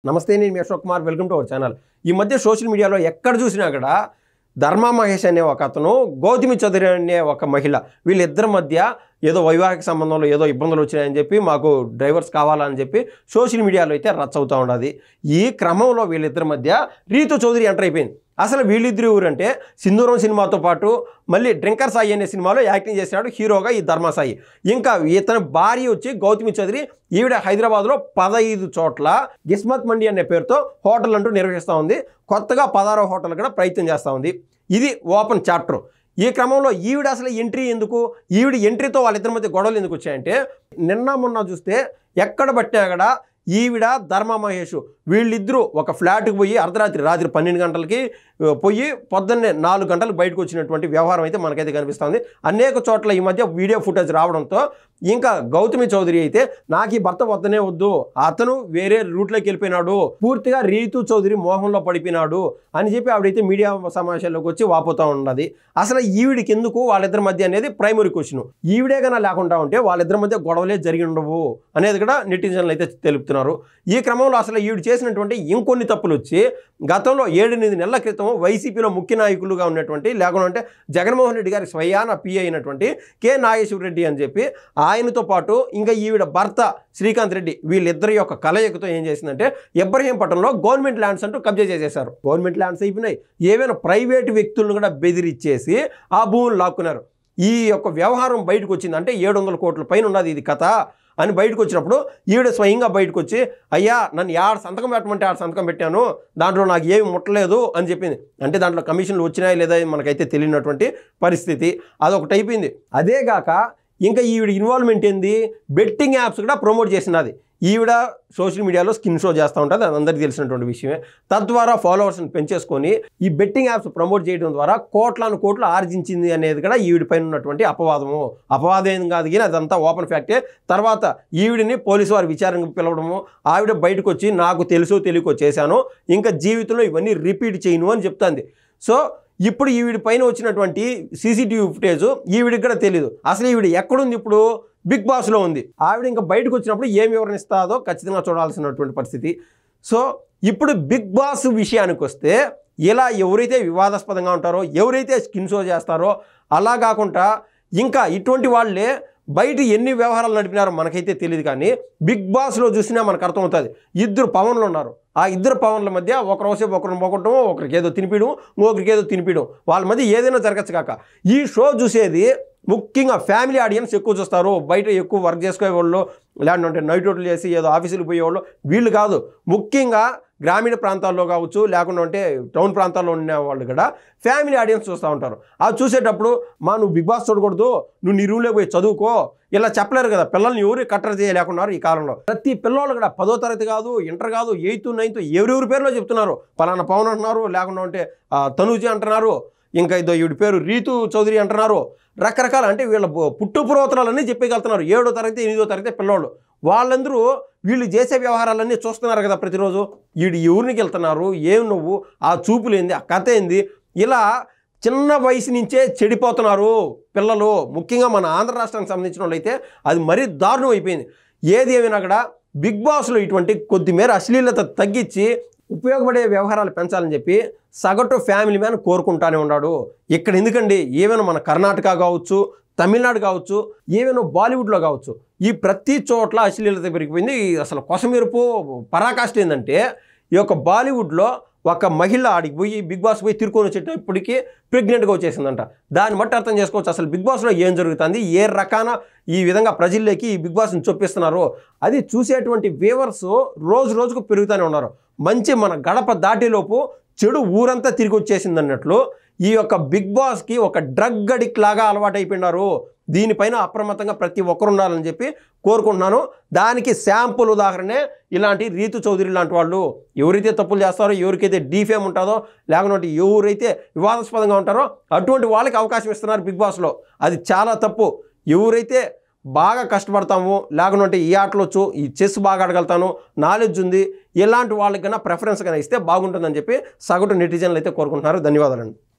నమస్తే, నేను మీ Ashok Kumar. Welcome to our channel. ఈ మధ్య సోషల్ మీడియాలో ఎక్కడ చూసినా కూడా ధర్మా మహేష్ అనే ఒక అతను, గౌతమి చౌదరి అనే ఒక మహిళ, వీళ్ళిద్దరి మధ్య ఏదో వైవాహిక సంబంధంలో ఏదో ఇబ్బందులు వచ్చినాయని చెప్పి మాకు డ్రైవర్స్ కావాలని చెప్పి సోషల్ మీడియాలో అయితే రచ్చ అవుతూ ఉండదు. ఈ క్రమంలో వీళ్ళిద్దరి మధ్య రీతు చౌదరి ఎంటర్ అయిపోయింది. అసలు వీళ్ళిద్దరు ఊరంటే సింధూరం సినిమాతో పాటు మళ్ళీ డ్రింకర్ సాయి అనే సినిమాలో యాక్టింగ్ చేశాడు హీరోగా ఈ ధర్మా సాయి. ఇంకా ఇతని భార్య వచ్చి గౌతమి చౌదరి. ఈవిడ హైదరాబాద్లో 15 చోట్ల గిస్మత్ మండి అనే పేరుతో హోటల్ అంటూ నిర్వహిస్తూ ఉంది. కొత్తగా 16వ హోటల్ కూడా ప్రయత్నం చేస్తూ ఉంది. ఇది ఓపెన్ చాప్టర్. ఈ క్రమంలో ఈవిడ అసలు ఎంట్రీ ఎందుకు, ఈవిడ ఎంట్రీతో వాళ్ళిద్దరి మధ్య గొడవలు ఎందుకు వచ్చాయంటే, నిన్న మొన్న చూస్తే ఎక్కడ పట్టినా కూడా ఈవిడ ధర్మా మహేష్ వీళ్ళిద్దరూ ఒక ఫ్లాట్కి పోయి రాత్రి 12 గంటలకి పోయి పొద్దున్నే 4 గంటలకు బయటకు వచ్చినటువంటి వ్యవహారం అయితే మనకైతే కనిపిస్తుంది. అనేక చోట్ల ఈ మధ్య వీడియో ఫుటేజ్ రావడంతో ఇంకా గౌతమి చౌదరి అయితే నాకు ఈ భర్త వద్దనే వద్దు, అతను వేరే రూట్లోకి వెళ్ళిపోయినాడు, పూర్తిగా రీతు చౌదరి మోహంలో పడిపోయినాడు అని చెప్పి ఆవిడైతే మీడియా సమావేశాల్లోకి వచ్చి వాపోతూ ఉన్నది. అసలు ఈవిడికి ఎందుకు వాళ్ళిద్దరి మధ్య అనేది ప్రైమరీ క్వశ్చన్. ఈవిడే కన్నా లేకుండా ఉంటే వాళ్ళిద్దరి మధ్య గొడవలే జరిగి ఉండవు అనేది కూడా నెటిజన్లు అయితే తెలుపుతున్నారు. ఈ క్రమంలో అసలు ఈవిడ చేసినటువంటి ఇంకొన్ని తప్పులు వచ్చి గతంలో 7-8 నెలల క్రితం వైసీపీలో ముఖ్య నాయకులుగా ఉన్నటువంటి, లేకుంటే జగన్మోహన్ రెడ్డి గారి స్వయాన పిఏ అయినటువంటి కె నాగేశ్వర రెడ్డి అని చెప్పి ఆయనతో పాటు ఇంకా ఈవిడ భర్త శ్రీకాంత్ రెడ్డి, వీళ్ళిద్దరి యొక్క కలయికతో ఏం చేసిందంటే ఇబ్రహీంపట్నంలో గవర్నమెంట్ ల్యాండ్స్ అంటూ కబ్జా చేసేశారు. గవర్నమెంట్ ల్యాండ్స్ అయిపోయినాయి, ఏవైనా ప్రైవేటు వ్యక్తులను కూడా బెదిరిచ్చేసి ఆ భూములు లాక్కున్నారు. ఈ యొక్క వ్యవహారం బయటకు వచ్చింది. అంటే 700 కోట్ల పైన ఉన్నది ఇది కథ అని బయటకు వచ్చినప్పుడు ఈవిడ స్వయంగా బయటకు వచ్చి, అయ్యా నన్ను సంతకం పెట్టమంటే సంతకం పెట్టాను, దాంట్లో నాకు ఏమి ముట్టలేదు అని చెప్పింది. అంటే దాంట్లో కమిషన్లు వచ్చినాయా లేదా మనకైతే తెలియనటువంటి పరిస్థితి. అదొకటి అయిపోయింది. అదేగాక ఇంకా ఈవిడ ఇన్వాల్వ్మెంట్ ఏంది, బెట్టింగ్ యాప్స్ కూడా ప్రమోట్ చేసినది. ఈవిడ సోషల్ మీడియాలో స్కిన్ షో చేస్తూ ఉంటుంది, అది అందరికీ తెలిసినటువంటి విషయమే. తద్వారా ఫాలోవర్స్ని పెంచేసుకొని ఈ బెట్టింగ్ యాప్స్ ప్రమోట్ చేయడం ద్వారా కోట్లను కోట్లు ఆర్జించింది అనేది కూడా ఈవిడ పైన ఉన్నటువంటి అపవాదము. అపవాదం ఏం కాదు కానీ అదంతా ఓపెన్ ఫ్యాక్టే. తర్వాత ఈవిడిని పోలీసు వారి విచారణకు పిలవడము, ఆవిడ బయటకు వచ్చి నాకు తెలుసో తెలియకో చేశాను, ఇంకా జీవితంలో ఇవన్నీ రిపీట్ చేయను అని చెప్తుంది. సో ఇప్పుడు ఈవిడ పైన వచ్చినటువంటి సీసీటీవీ ఫుటేజ్ ఈవిడికి కూడా తెలియదు. అసలు ఈవిడ ఎక్కడుంది, ఇప్పుడు బిగ్ బాస్లో ఉంది. ఆవిడ ఇంకా బయటకు వచ్చినప్పుడు ఏం వివరణ ఇస్తుందో ఖచ్చితంగా చూడాల్సినటువంటి పరిస్థితి. సో ఇప్పుడు బిగ్ బాస్ విషయానికి వస్తే, ఇలా ఎవరైతే వివాదాస్పదంగా ఉంటారో, ఎవరైతే స్కిన్ షో చేస్తారో, అలా కాకుండా ఇంకా ఇటువంటి వాళ్ళే బయట ఎన్ని వ్యవహారాలు నడిపినారో మనకైతే తెలియదు. కానీ బిగ్ బాస్లో చూసినా మనకు అర్థమవుతుంది. 2 పవన్లు ఉన్నారు. ఆ 2 పవన్ల మధ్య ఒకరోసేపు ఒకరిని పోగొట్టడం, ఒకరికి ఏదో తినిపించడం, ఇంకొకరికి ఏదో తినిపించడం, వాళ్ళ మధ్య ఏదైనా జరగచ్చు కాక. ఈ షో చూసేది ముఖ్యంగా ఫ్యామిలీ ఆడియన్స్ ఎక్కువ చూస్తారు. బయట ఎక్కువ వర్క్ చేసుకునే వాళ్ళు, లేదంటే నైట్ అవుట్లు చేసి ఏదో ఆఫీసులకు పోయేవాళ్ళు వీళ్ళు కాదు. ముఖ్యంగా గ్రామీణ ప్రాంతాల్లో కావచ్చు, లేకుంటే టౌన్ ప్రాంతాల్లో ఉన్న వాళ్ళు కూడా ఫ్యామిలీ ఆడియన్స్ చూస్తూ ఉంటారు. అది చూసేటప్పుడు నువ్వు బిగ్ బాస్ చూడకూడదు, నువ్వు నీ రూమ్లోకి పోయి చదువుకో, ఇలా చెప్పలేరు కదా. పిల్లల్ని ఎవరు కట్టడి చేయలేకున్నారు ఈ కాలంలో. ప్రతి పిల్లలు కూడా 10వ తరగతి కాదు, ఇంటర్ కాదు, 8th 9th ఎవరెవరి పేరులో చెప్తున్నారు. పలానా పవన్ అంటున్నారు, లేకుంటే తనూజీ అంటున్నారు, ఇంకా ఇదో ఈవిడ పేరు రీతు చౌదరి అంటున్నారు. రకరకాల అంటే వీళ్ళ పుట్టు పురోత్తరాలన్నీ చెప్పగలుగుతున్నారు. 7వ తరగతి 8వ తరగతి పిల్లోళ్ళు వాళ్ళందరూ వీళ్ళు చేసే వ్యవహారాలన్నీ చూస్తున్నారు కదా ప్రతిరోజు. వీడు ఎవరికి వెళ్తున్నారు, ఏం నువ్వు, ఆ చూపులేంది, ఆ కథ ఏంది, ఇలా చిన్న వయసు నుంచే చెడిపోతున్నారు పిల్లలు. ముఖ్యంగా మన ఆంధ్ర రాష్ట్రానికి సంబంధించిన వాళ్ళు అయితే అది మరీ దారుణం అయిపోయింది. ఏది ఏమైనా కూడా బిగ్ బాస్లో ఇటువంటి కొద్దిమేర అశ్లీలత తగ్గించి ఉపయోగపడే వ్యవహారాలు పెంచాలని చెప్పి సగటు ఫ్యామిలీ మ్యాన్ కోరుకుంటానే ఉన్నాడు. ఇక్కడ ఎందుకండి, ఏమైనా మన కర్ణాటక కావచ్చు, తమిళనాడు కావచ్చు, ఏమైనా బాలీవుడ్లో కావచ్చు, ఈ ప్రతి చోట్ల అశ్లీలత పెరిగిపోయింది. అసలు కొసమెరుపు పరాకాష్ట ఏంటంటే, ఈ యొక్క బాలీవుడ్లో ఒక మహిళ ఆడికి పోయి బిగ్ బాస్ పోయి తిరుకొని వచ్చేటప్పటికి ప్రెగ్నెంట్గా వచ్చేసిందంట. దాన్ని బట్టి అర్థం చేసుకోవచ్చు అసలు బిగ్ బాస్లో ఏం జరుగుతుంది, ఏ రకాన ఈ విధంగా ప్రజల్లోకి ఈ బిగ్ బాస్ని చొప్పిస్తున్నారు. అది చూసేటువంటి వ్యూవర్స్ రోజు రోజుకు పెరుగుతూనే ఉన్నారు. మంచి మన గడప దాటేలోపు చెడు ఊరంతా తిరిగి వచ్చేసింది అన్నట్లు ఈ యొక్క బిగ్ బాస్కి ఒక డ్రగ్ అడిక్ట్ లాగా అలవాటైపోయినారు. దీనిపైన అప్రమత్తంగా ప్రతి ఒక్కరు ఉండాలని చెప్పి కోరుకుంటున్నాను. దానికి శాంపుల్ ఉదాహరణే ఇలాంటి రీతు చౌదరి లాంటి వాళ్ళు. ఎవరైతే తప్పులు చేస్తారో, ఎవరికైతే డీఫేమ్ ఉంటుందో, లేకుంటే ఎవరైతే వివాదాస్పదంగా ఉంటారో అటువంటి వాళ్ళకి అవకాశం ఇస్తున్నారు బిగ్ బాస్లో. అది చాలా తప్పు. ఎవరైతే బాగా కష్టపడతాము, లేకుంటే ఈ ఆటలు వచ్చు, ఈ చెస్ బాగా ఆడగలుగుతాను, నాలెడ్జ్ ఉంది, ఇలాంటి వాళ్ళకైనా ప్రిఫరెన్స్ కన్నా ఇస్తే బాగుంటుందని చెప్పి సగటు నెటిజన్లు అయితే కోరుకుంటున్నారు. ధన్యవాదాలండి.